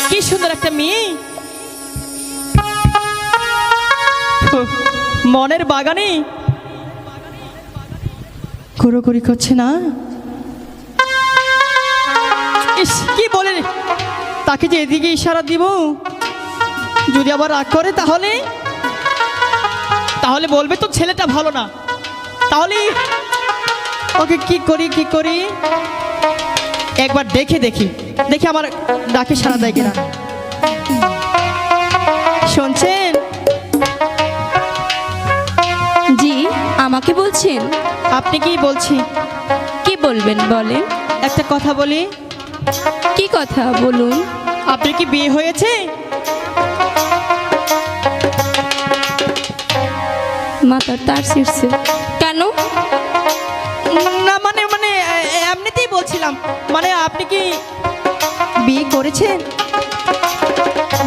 কি সুন্দর একটা মেয়ে, মনের বাগানে ঘোরাঘুরি করছে না। ইস, কি বলে তাকে যে এদিকে ইশারা দিব, যদি আবার রাগ করে তাহলে তাহলে বলবে তো ছেলেটা ভালো না। তাহলে ওকে কি করি একবার দেখি আমার ডাকে সাড়া দেয় কিনা। শুনছেন? জি, আমাকে বলছেন? আপনি কি বলছি? কি বলবেন বলেন। একটা কথা বলি। কি কথা বলুন। আপনার কি বিয়ে হয়েছে? মাথার তার ছিঁড়ছে কেন? না মানে মানে এমনিতেই বলছিলাম, মানে আপনি কি বিয়ে করেছেন?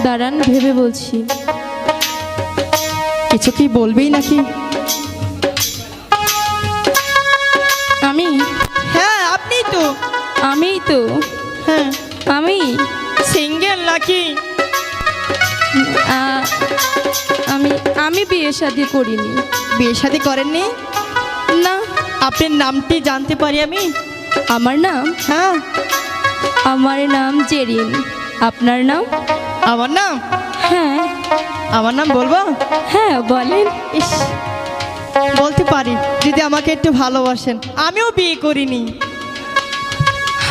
দাঁড়ান ভেবে বলছি। কিছু কি বলবেই নাকি? আমি? হ্যাঁ আপনিই তো। আমিই তো। হ্যাঁ। আমি সিঙ্গেল নাকি? আমি আমি বিয়ে শাদী করিনি। বিয়ে শাদী করেননি? না। আপনার নামটি জানতে পারি আমি? আমার নাম? হ্যাঁ। আমার নাম জেরিন। আপনার নাম? আমার নাম? হ্যাঁ। আমার নাম বলবো? হ্যাঁ বলেন। ইস, বলতে পারি যদি আমাকে একটু ভালোবাসেন। আমিও বিয়ে করিনি।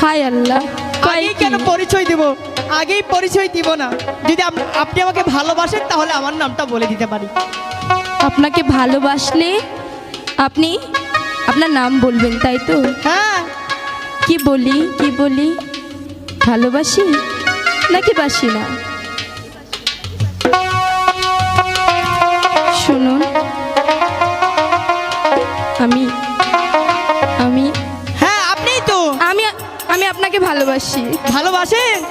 হায় আল্লাহ, আগেই কেন পরিচয় দেব? আগেই পরিচয় দিব না। যদি আপনি আমাকে ভালোবাসেন তাহলে আমার নামটা বলে দিতে পারি। আপনাকে ভালোবাসলে আপনি আপনার নাম বলবেন, তাই তো? হ্যাঁ। কি বলি ভালোবাসি নাকি বাসি না? শুনুন, আমি আমি হ্যাঁ আপনিই তো। আমি আমি আপনাকে ভালোবাসি। ভালোবাসেন?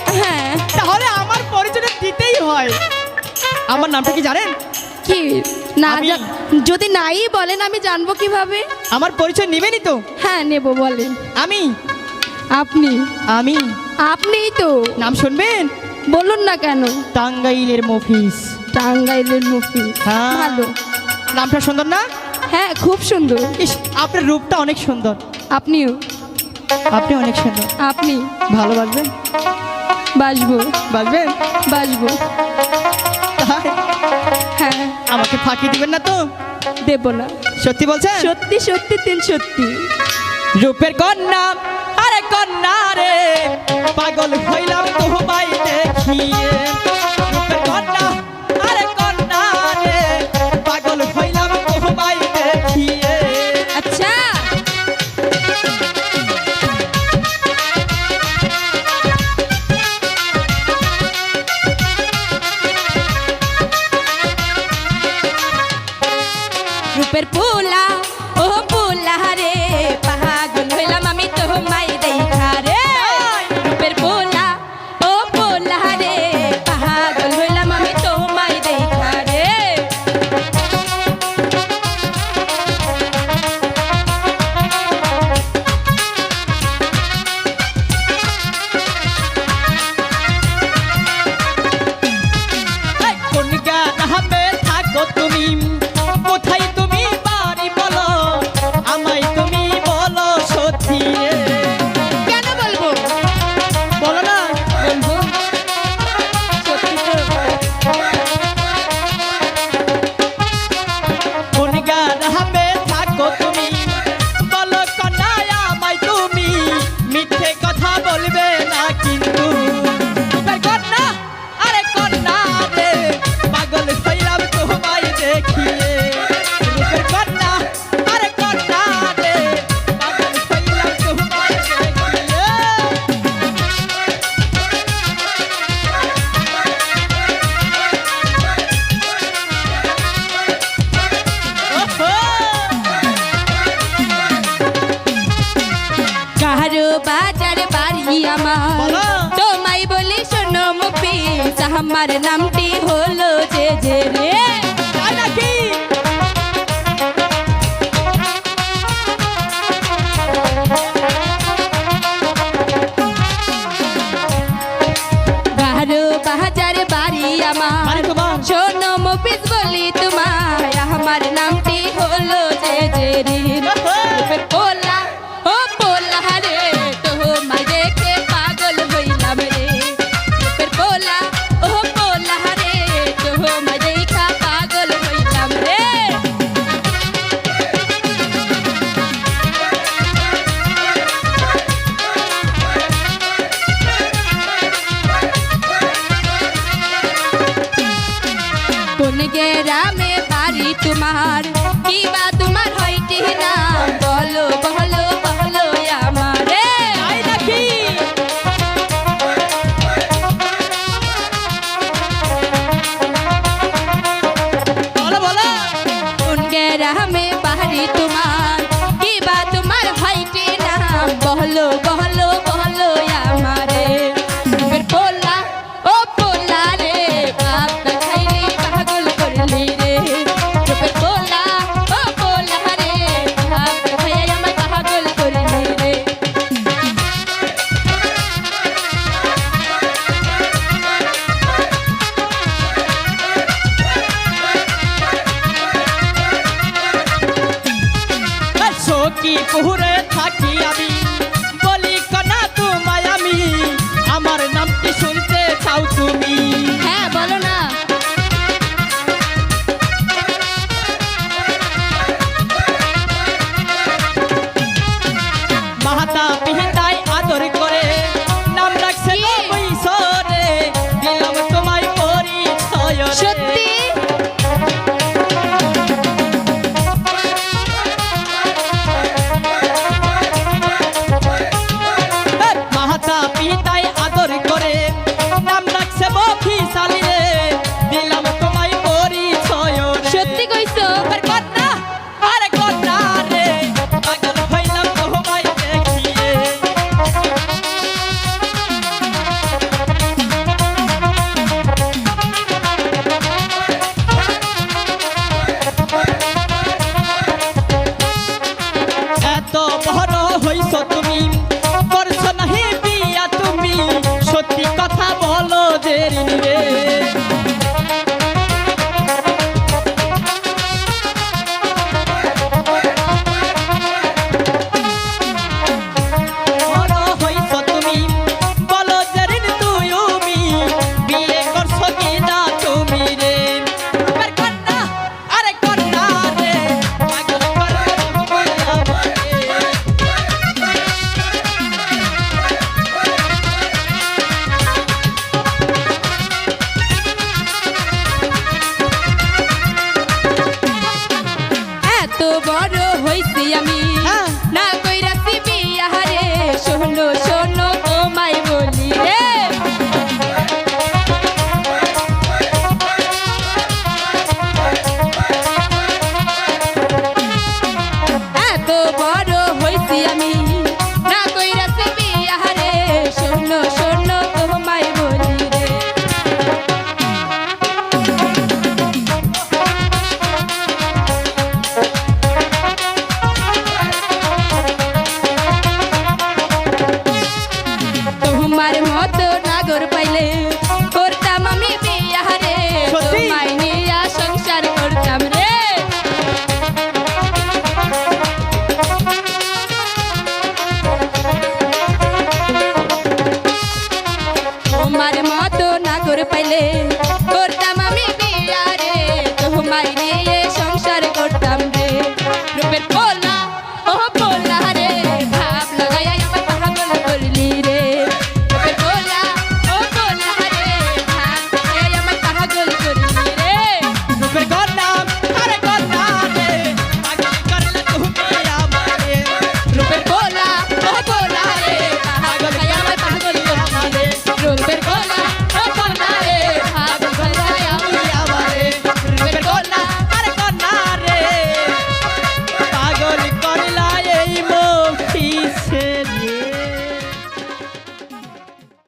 হ্যাঁ। তাহলে আমার পরিচয় দিতেই হয়। আমার নামটা কি জানেন? কি না? আমি- যদি নাই বলেন আমি জানবো কিভাবে? আমার পরিচয় নেবেনই তো? হ্যাঁ নেব, বলেন। আমি আপনি? আমি আপনিই তো। নাম শুনবেন? বলুন না কেন? টাঙ্গাইলের মফিজ। টাঙ্গাইলের মুফি। হ্যাঁ। ভালো। নামটা সুন্দর না? হ্যাঁ খুব সুন্দর। ইস, আপনার রূপটা অনেক সুন্দর। আপনিও। আপনি অনেক সুন্দর। আপনি? ভালোবাসবেন? বাসবো। বাসবেন? বাসবো। তাই? হ্যাঁ। আমাকে ফাঁকি দিবেন না তো? দেব না। সত্যি বলছেন? সত্যি সত্যি, সত্যি। রূপের কন্যা, আরে কন্যা রে, পাগল হইলাম তোমায় দেখিয়ে। রূপের কন্যা, আরে কন্যা রে, পাগল হইলাম তোমায় দেখিয়ে। আচ্ছা। রূপের পোলা, ও পোলা রে, পাগল হইলাম আমি তোমায় দেখা রে। রূপের পোলা, ও পোলা রে, পাগল হইলাম আমি তোমায় দেখা রে। এই কোন গ্রামে থাকো তুমি? কোথায় তুমি বাড়ি বলো? আমায় তুমি বলো সত্যি রে। কেন বলবো? বলো না। বলবো সত্যি তো। কোন গ্রামে থাকো তুমি? বলো কন্যা আমায় তুমি, মিথ্যে কথা বলবে না কিন্তু। রূপের কন্যা, আরে কন্যা রে, পাগল হইলাম তোমায় দেখিয়ে। রূপের কন্যা, আরে কন্যা রে, পাগল হইলাম তোমায় দেখিয়ে। ওহো! কাহারো বাজার বাড়ি আমার, বলো। তোমায় বলি শোনো মুফিস, আমার নামটি হলো যে রে। তাই নাকি? কাহারো গ্রামে বাড়ি তোমার কি বা তোমার হইতে না বলো বলো বলো আমারে তাই নাকি? বলো বলো। কোন গ্রামে বাড়ি তোমার কি বা তোমার হইতে না বলো বলো বলো আমারে রূপের পোলা ও পোলা রে বাপ না খাইলি পাগল করলি রে রূপের পোলা ও পোলা রে বাপ না খাইয়া আমায় পাগল করলি রে সখী পুহুরে থাকি আমি বলি কনা তোমায় আমি আমার নামটি শুনতে চাও তুমি হ্যাঁ বলো না মাহাতা পিহিতাই আদর করে নাম রাখছে কি? বৈশরে দিলাম তোমায় পরিচয় রে। সত্যি মাহাতা পিতাই আদর করে নাম রাখছে বখিশালী রে দিলাম তোমায় পরিচয় রে। সত্যি কইছো আর কন্যা আরে কন্যা রে পাগল হইলাম তোমায় দেখিয়ে এত বড় হইছ তুমি করছো নাহি বিয়া তুমি সত্যি কথা বলো দেরি রে বড় হইছ তুমি বলো দেরি তুমি বিয়ে করছো কি না তুমি রে আবার কন্যা আরে কন্যা রে পাগল করে আমাকে এত বড় হইছি আমি হ্যাঁ। না কইরাছি বিয়া রে শোনো শোনো তোমায় বলি রে এত বড় হইছি আমি না কইরাছি বিয়া রে শোনো শোনো তোমায় বলি রে তোমার মতো নাগর পাইলে করতাম আমি বিয়া রে সত্যি? তোমায় নিয়া সংসার করতাম রে তোমার মতো নাগর পাইলে